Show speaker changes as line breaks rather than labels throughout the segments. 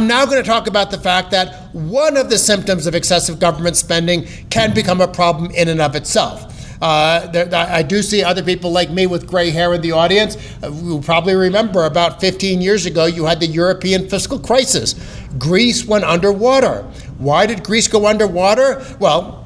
I'm now going to talk about the fact that one of the symptoms of excessive government spending can become a problem in and of itself. I do see other people like me with gray hair in the audience. You probably remember about 15 years ago, you had the European fiscal crisis. Greece went underwater. Why did Greece go underwater? Well,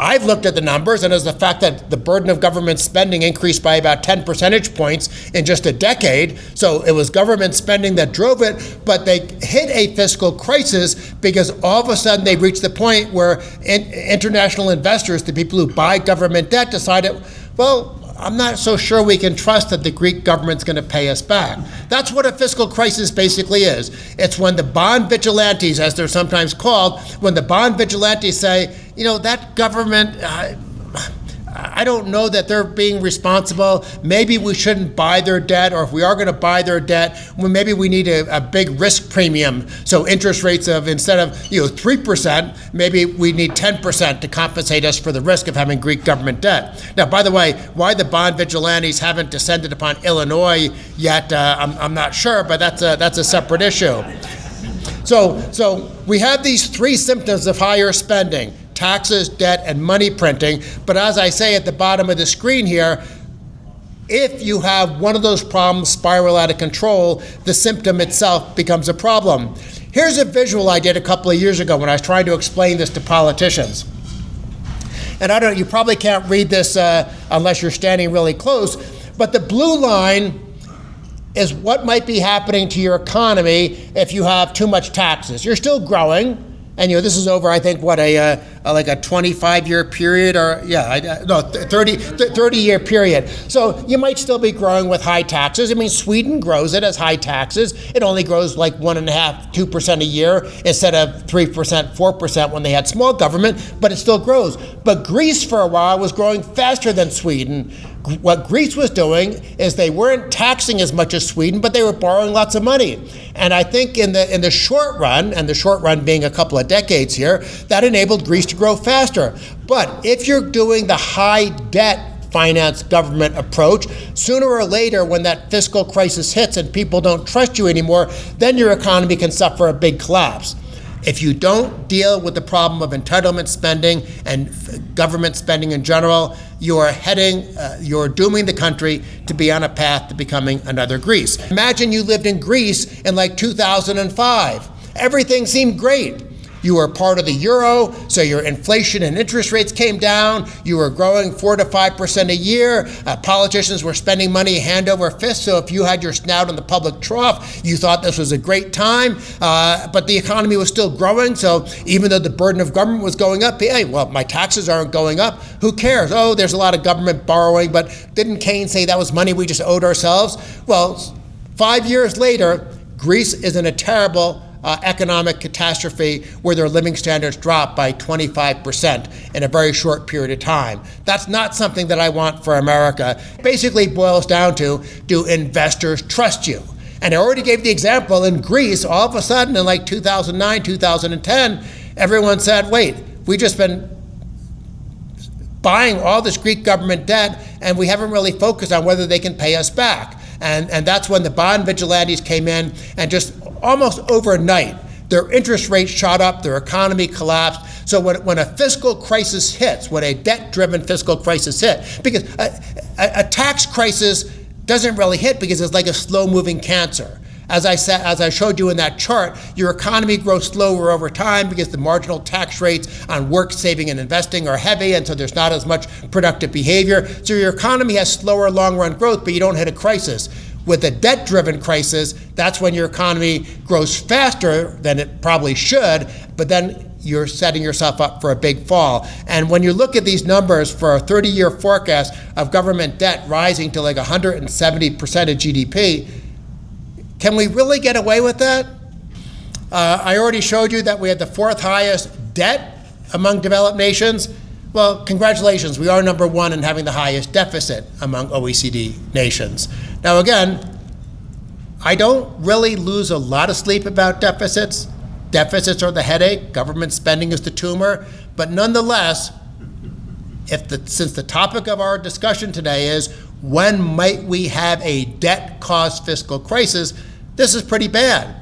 I've looked at the numbers, and as the fact that the burden of government spending increased by about 10 percentage points in just a decade. So it was government spending that drove it, but they hit a fiscal crisis because all of a sudden they reached the point where international investors, the people who buy government debt, decided, well, I'm not so sure we can trust that the Greek government's going to pay us back. That's what a fiscal crisis basically is. It's when the bond vigilantes, as they're sometimes called, when the bond vigilantes say, that government, I don't know that they're being responsible. Maybe we shouldn't buy their debt, or if we are going to buy their debt, well, maybe we need a big risk premium. So interest rates of, instead of 3%, maybe we need 10% to compensate us for the risk of having Greek government debt. Now, by the way, why the bond vigilantes haven't descended upon Illinois yet, I'm not sure, but that's a separate issue. So we have these three symptoms of higher spending: taxes, debt, and money printing. But as I say at the bottom of the screen here, if you have one of those problems spiral out of control, the symptom itself becomes a problem. Here's a visual I did a couple of years ago when I was trying to explain this to politicians. And you probably can't read this unless you're standing really close, but the blue line is what might be happening to your economy if you have too much taxes. You're still growing. And this is over, I think, like a 25-year period, or 30-year period. So you might still be growing with high taxes. I mean, Sweden grows it as high taxes. It only grows like 1.5%, 2% a year instead of 3%, 4% when they had small government, but it still grows. But Greece for a while was growing faster than Sweden. What Greece was doing is they weren't taxing as much as Sweden, but they were borrowing lots of money. And I think in the short run, and the short run being a couple of decades here, that enabled Greece to grow faster. But if you're doing the high debt finance government approach, sooner or later when that fiscal crisis hits and people don't trust you anymore, then your economy can suffer a big collapse. If you don't deal with the problem of entitlement spending and government spending in general, you're dooming the country to be on a path to becoming another Greece. Imagine you lived in Greece in like 2005. Everything seemed great. You were part of the euro, so your inflation and interest rates came down. You were growing 4 to 5% a year. Politicians were spending money hand over fist, so if you had your snout in the public trough, you thought this was a great time. But the economy was still growing, so even though the burden of government was going up, hey, well, my taxes aren't going up. Who cares? Oh, there's a lot of government borrowing, but didn't Keynes say that was money we just owed ourselves? Well, 5 years later, Greece is in a terrible economic catastrophe where their living standards drop by 25% in a very short period of time. That's not something that I want for America. It basically boils down to, do investors trust you? And I already gave the example in Greece. All of a sudden in like 2009, 2010, everyone said, wait, we've just been buying all this Greek government debt and we haven't really focused on whether they can pay us back. And that's when the bond vigilantes came in, and just almost overnight, their interest rates shot up, their economy collapsed. So when a fiscal crisis hits, when a debt-driven fiscal crisis hits, because a tax crisis doesn't really hit because it's like a slow-moving cancer. As I showed you in that chart, your economy grows slower over time because the marginal tax rates on work, saving, and investing are heavy, and so there's not as much productive behavior. So your economy has slower long-run growth, but you don't hit a crisis. With a debt-driven crisis, that's when your economy grows faster than it probably should, but then you're setting yourself up for a big fall. And when you look at these numbers for a 30-year forecast of government debt rising to like 170% of GDP, can we really get away with that? I already showed you that we had the fourth highest debt among developed nations. Well, congratulations, we are number one in having the highest deficit among OECD nations. Now again, I don't really lose a lot of sleep about deficits. Deficits are the headache, government spending is the tumor, but nonetheless, since the topic of our discussion today is when might we have a debt-caused fiscal crisis, this is pretty bad.